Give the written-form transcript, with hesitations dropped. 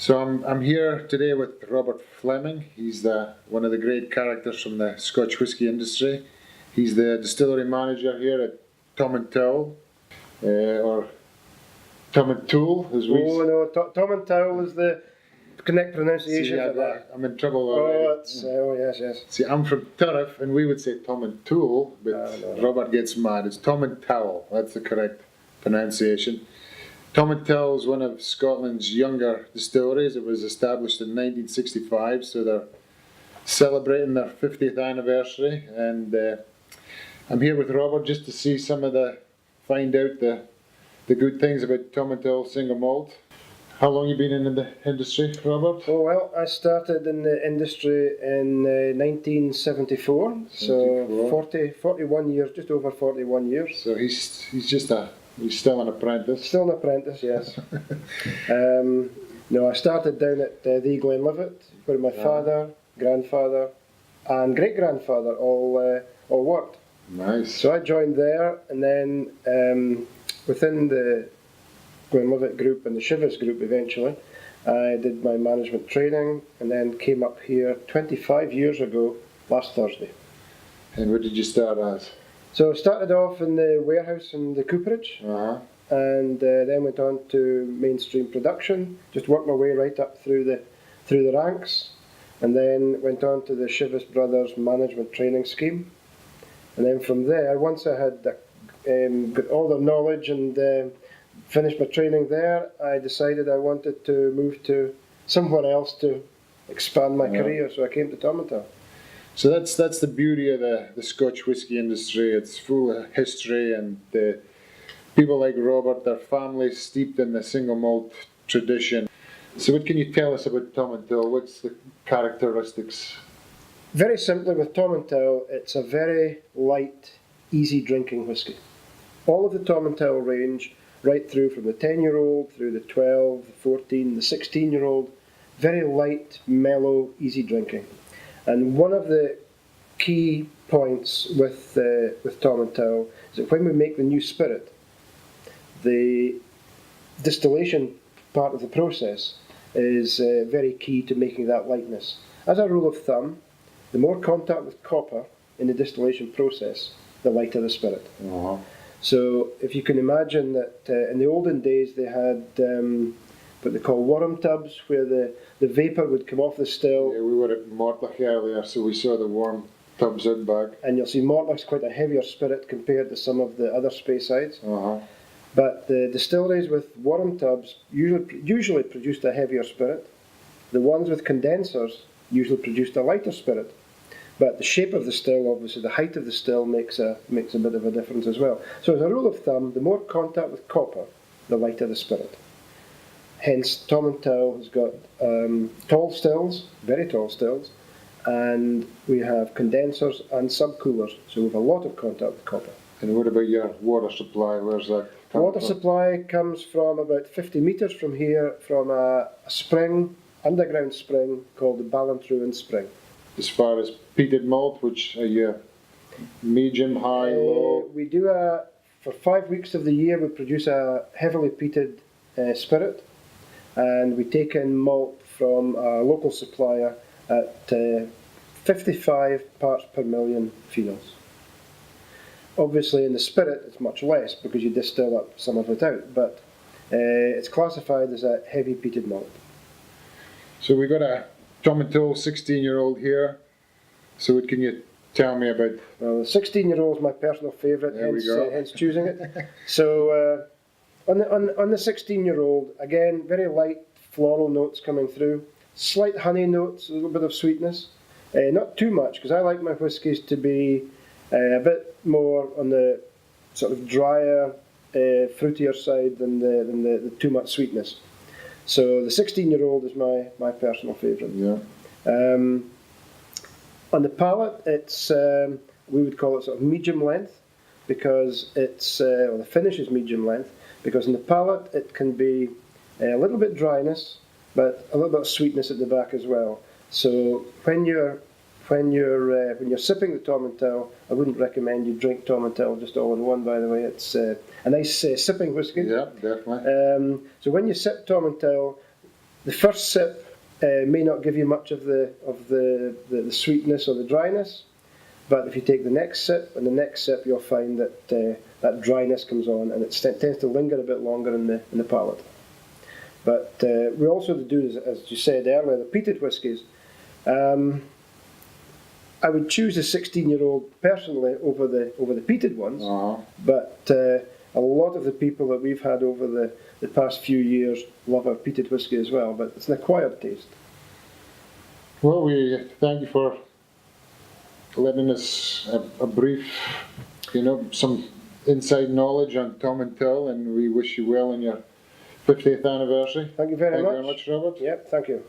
So I'm here today with Robert Fleming. He's one of the great characters from the Scotch whisky industry. He's the distillery manager here at Tomintoul, or Tomintoul, as we. Oh no, Tomintoul is the correct pronunciation for that. I'm in trouble already. Oh yes. See, I'm from Turriff, and we would say Tomintoul, but No. Robert gets mad. It's Tomintoul. That's the correct pronunciation. Tomintoul is one of Scotland's younger distilleries. It was established in 1965, so they're celebrating their 50th anniversary. And I'm here with Robert just to see find out the good things about Tomintoul single malt. How long have you been in the industry, Robert? Oh well, I started in the industry in 1974, so 41 years, just over 41 years. So he's still an apprentice. Still an apprentice, yes. No, I started down at the Glenlivet, where my father, grandfather, and great grandfather all worked. Nice. So I joined there, and then within the Glenlivet group and the Shivers group eventually, I did my management training, and then came up here 25 years ago last Thursday. And what did you start as? So I started off in the warehouse and the cooperage, and then went on to mainstream production. Just worked my way right up through the ranks, and then went on to the Shivers Brothers management training scheme. And then from there, once I had got all the knowledge and finished my training there, I decided I wanted to move to somewhere else to expand my career. So I came to Tomintoul. So that's the beauty of the Scotch whisky industry. It's full of history, and people like Robert, their families steeped in the single malt tradition. So what can you tell us about Tomintoul? What's the characteristics? Very simply, with Tomintoul, it's a very light, easy drinking whisky. All of the Tomintoul range, right through from the 10-year-old through the 12, the 14, the 16-year-old, very light, mellow, easy drinking. And one of the key points with Tomintoul is that when we make the new spirit, the distillation part of the process is very key to making that lightness. As a rule of thumb, the more contact with copper in the distillation process, the lighter the spirit. So if you can imagine that in the olden days they had what they call worm tubs, where the vapour would come off the still. Yeah, we were at Mortlach earlier, so we saw the worm tubs out back. And you'll see Mortlach's quite a heavier spirit compared to some of the other Speysides. But the distilleries with worm tubs usually produced a heavier spirit. The ones with condensers usually produced a lighter spirit. But the shape of the still, obviously, the height of the still makes a bit of a difference as well. So as a rule of thumb, the more contact with copper, the lighter the spirit. Hence, Tomintoul has got tall stills, very tall stills, and we have condensers and subcoolers, so we have a lot of contact with copper. And what about your water supply? Where's that come Water from? supply comes from about 50 metres from here, from a spring, underground spring, called the Ballantruan Spring. As far as peated malt, which are you medium, high, low? We do for 5 weeks of the year we produce a heavily peated spirit, and we take in malt from a local supplier at 55 parts per million phenols. Obviously in the spirit it's much less because you distill up some of it out, but it's classified as a heavy peated malt. So we got a Tomintoul 16-year-old here. So what can you tell me about? Well, the 16-year-old is my personal favourite, hence choosing it. So on the 16-year-old, again, very light floral notes coming through, slight honey notes, a little bit of sweetness, not too much, because I like my whiskies to be a bit more on the sort of drier, fruitier side than the too much sweetness. So the 16-year-old is my personal favourite. Yeah. On the palate, it's we would call it sort of medium length, because it's the finish is medium length, because in the palate it can be a little bit dryness, but a little bit of sweetness at the back as well. So when you're sipping the Tomintoul, I wouldn't recommend you drink Tomintoul just all in one. By the way, it's a nice sipping whisky. Yeah, definitely. So when you sip Tomintoul, The first sip may not give you much of the sweetness or the dryness, but if you take the next sip and the next sip, you'll find that that dryness comes on, and it tends to linger a bit longer in the palate. But we also do, as you said earlier, the peated whiskies. I would choose the 16-year-old personally over the peated ones, but a lot of the people that we've had over the past few years love our peated whisky as well, but it's an acquired taste. Well, we thank you for letting us a brief, some inside knowledge on Tomintoul, and we wish you well on your 50th anniversary. Thank you very much. Thank you very much, Robert. Yep, thank you.